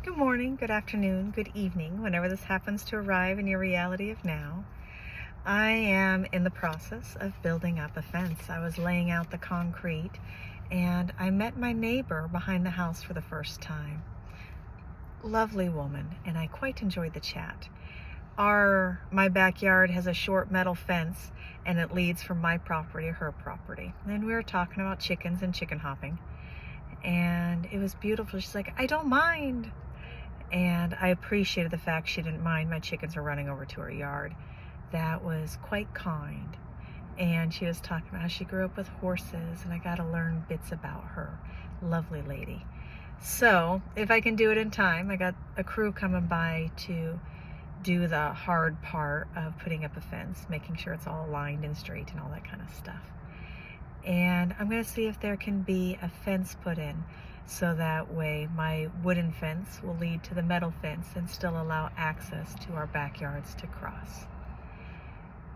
Good morning, good afternoon, good evening, whenever this happens to arrive in your reality of now. I am in the process of building up a fence. I was laying out the concrete and I met my neighbor behind the house for the first time. Lovely woman, and I quite enjoyed the chat. My backyard has a short metal fence and it leads from my property to her property. And we were talking about chickens and chicken hopping. And it was beautiful. She's like, I don't mind. And I appreciated the fact she didn't mind my chickens were running over to her yard. That was quite kind. And she was talking about how she grew up with horses, and I got to learn bits about her. Lovely lady. So if I can do it in time, I got a crew coming by to do the hard part of putting up a fence, making sure it's all aligned and straight and all that kind of stuff. And I'm going to see if there can be a fence put in, so that way my wooden fence will lead to the metal fence and still allow access to our backyards to cross.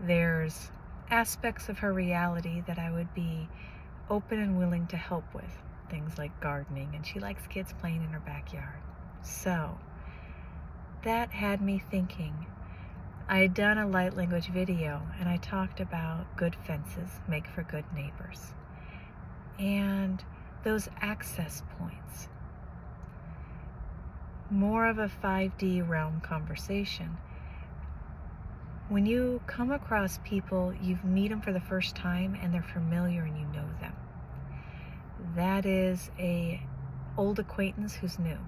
There's aspects of her reality that I would be open and willing to help with, things like gardening, and she likes kids playing in her backyard. So that had me thinking. I had done a light language video and I talked about good fences make for good neighbors. And those access points. More of a 5D realm conversation. When you come across people, you meet them for the first time and they're familiar and you know them. That is an old acquaintance who's new.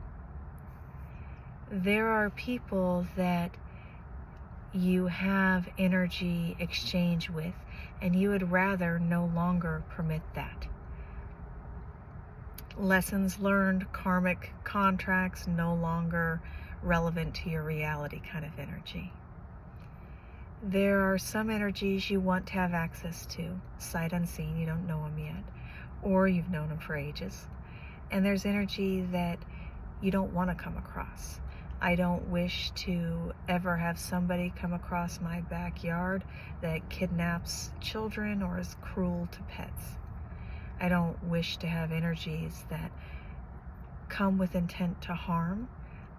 There are people that you have energy exchange with and you would rather no longer permit that. Lessons learned, karmic contracts, no longer relevant to your reality kind of energy. There are some energies you want to have access to, sight unseen, you don't know them yet, or you've known them for ages. And there's energy that you don't want to come across. I don't wish to ever have somebody come across my backyard that kidnaps children or is cruel to pets. I don't wish to have energies that come with intent to harm,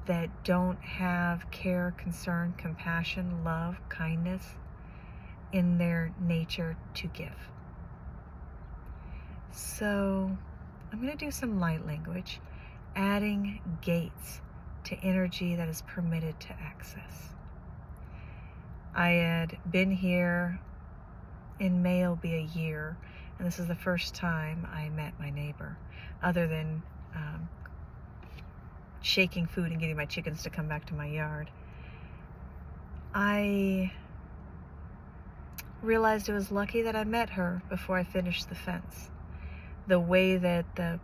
that don't have care, concern, compassion, love, kindness in their nature to give. So I'm going to do some light language, adding gates to energy that is permitted to access. I had been here, in May it'll be a year, and this is the first time I met my neighbor, other than shaking food and getting my chickens to come back to my yard. I realized it was lucky that I met her before I finished the fence. The way that the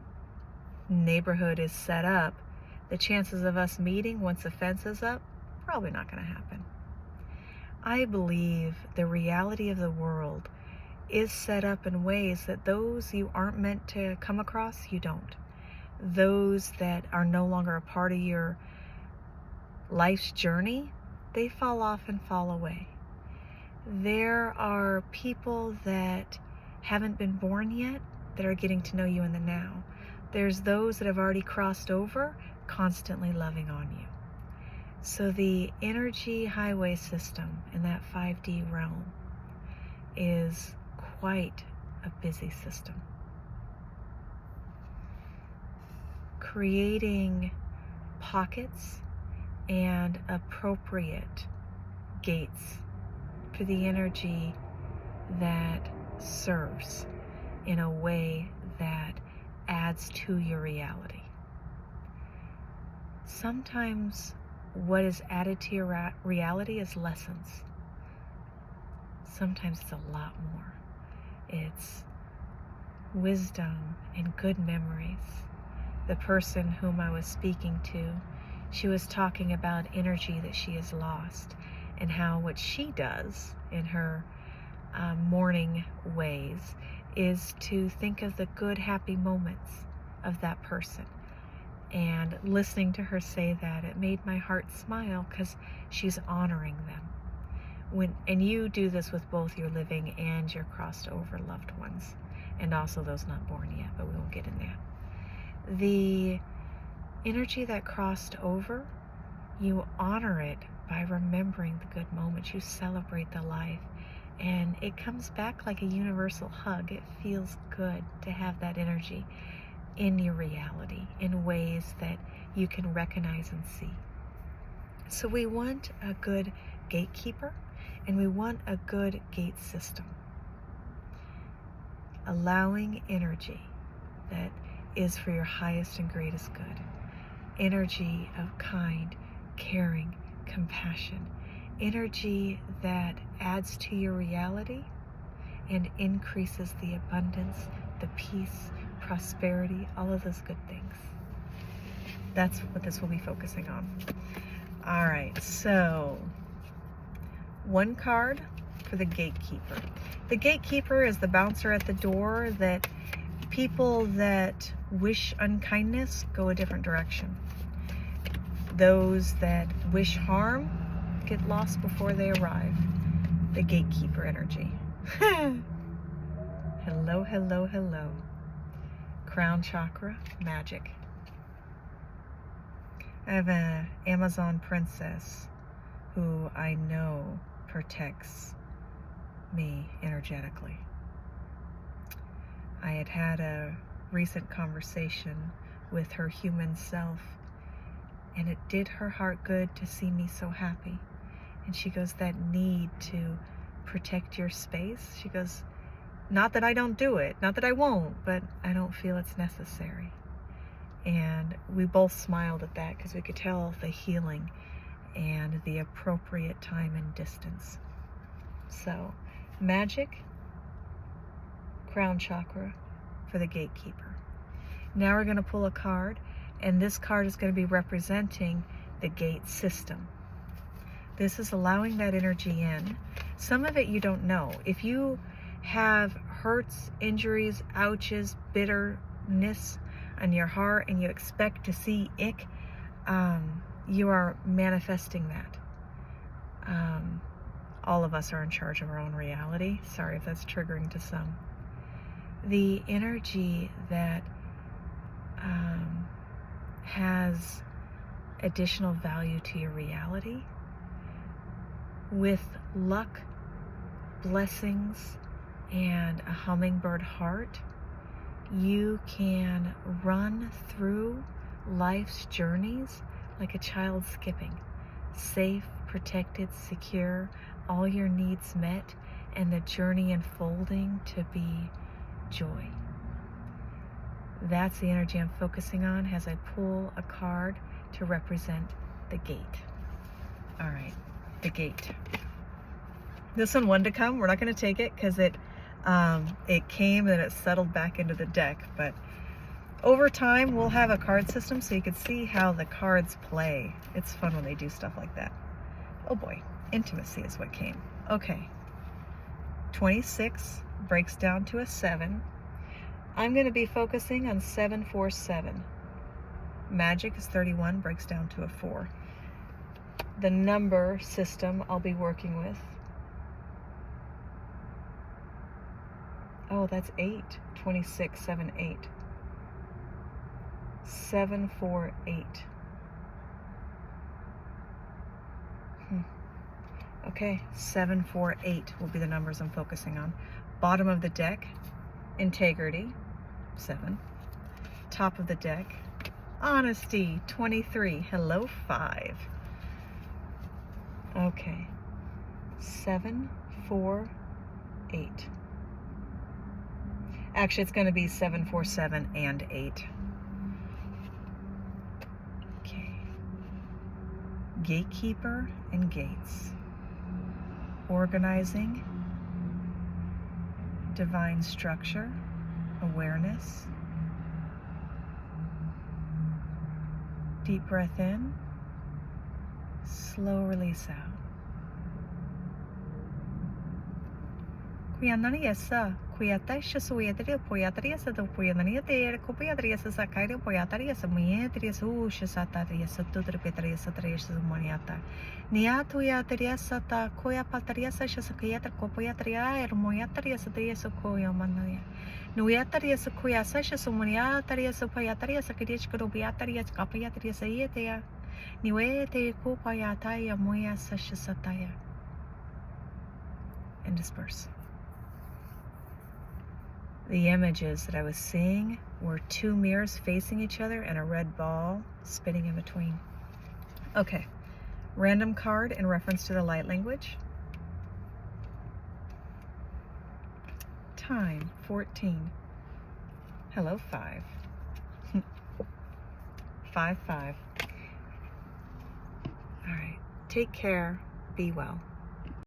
neighborhood is set up, the chances of us meeting once the fence is up, probably not going to happen. I believe the reality of the world is set up in ways that those you aren't meant to come across, you don't. Those that are no longer a part of your life's journey, they fall off and fall away. There are people that haven't been born yet that are getting to know you in the now. There's those that have already crossed over, constantly loving on you. So the energy highway system in that 5D realm is quite a busy system. Creating pockets and appropriate gates for the energy that serves in a way that adds to your reality. Sometimes what is added to your reality is lessons. Sometimes it's a lot more. It's wisdom and good memories. The person whom I was speaking to, she was talking about energy that she has lost and how what she does in her morning ways is to think of the good, happy moments of that person. And listening to her say that, it made my heart smile because she's honoring them. And you do this with both your living and your crossed over loved ones, and also those not born yet, but we won't get in that. The Energy that crossed over, you honor it by remembering the good moments. You celebrate the life. And it comes back like a universal hug. It feels good to have that energy in your reality in ways that you can recognize and see. So we want a good gatekeeper, and we want a good gate system. Allowing energy that is for your highest and greatest good. Energy of kind, caring, compassion. Energy that adds to your reality and increases the abundance, the peace, prosperity, all of those good things. That's what this will be focusing on. All right, so one card for the gatekeeper. The gatekeeper is the bouncer at the door that people that wish unkindness go a different direction. Those that wish harm get lost before they arrive. The gatekeeper energy. Hello, hello, hello. Crown chakra, magic. I have an Amazon princess who I know protects me energetically. I had had a recent conversation with her human self, and it did her heart good to see me so happy. And she goes, that need to protect your space, she goes, not that I don't do it, not that I won't, but I don't feel it's necessary. And we both smiled at that because we could tell the healing and the appropriate time and distance. So, magic, crown chakra for the gatekeeper. Now we're going to pull a card, and this card is going to be representing the gate system. This is allowing that energy in. Some of it you don't know. If you have hurts, injuries, ouches, bitterness on your heart and you expect to see ick, you are manifesting that. All of us are in charge of our own reality. Sorry if that's triggering to some. The energy that has additional value to your reality, with luck, blessings, and a hummingbird heart, you can run through life's journeys like a child skipping, safe, protected, secure, all your needs met, and the journey unfolding to be joy. That's the energy I'm focusing on as I pull a card to represent the gate. All right, the gate. This one wanted to come. We're not going to take it because it came and it settled back into the deck. But over time, we'll have a card system so you can see how the cards play. It's fun when they do stuff like that. Oh boy, intimacy is what came. Okay, 26 breaks down to a 7. I'm going to be focusing on 747. Magic is 31, breaks down to a 4. The number system I'll be working with. Oh, that's 8. 26, 7, 8. 7, 4, 8. Okay, 7, 4, 8 will be the numbers I'm focusing on. Bottom of the deck, integrity, 7. Top of the deck, honesty, 23. Hello, 5. Okay, 7, 4, 8. Actually, it's going to be 7, 4, 7, and 8. Okay. Gatekeeper and gates. Organizing, divine structure, awareness. Deep breath in, slow release out. Kuyananiasa, Kuyataisha Suyatria, Poyatariasa, the Puyanania, Copiatriasa Sakaria, Poyatariasa, Muyetrias, Ushasatariasa, Tutripetriasa, Triasa, Moniata. Niatuyatriasa, Koya Patariasa, Shasakayatra, Copiatria, Moyatariasa, Triasa, Koya Manaya. Nuyatariasa, Kuyasasha, Sumoniatariasa, Poyatariasa, Kadichkobiatarias, Capiatriasa, Yetea. Niwete Kopayataya, Moya Sashasataya. And disperse. The images that I was seeing were two mirrors facing each other and a red ball spinning in between. Okay, random card in reference to the light language. Time, 14. Hello, 5. 5, 5. All right, take care, be well.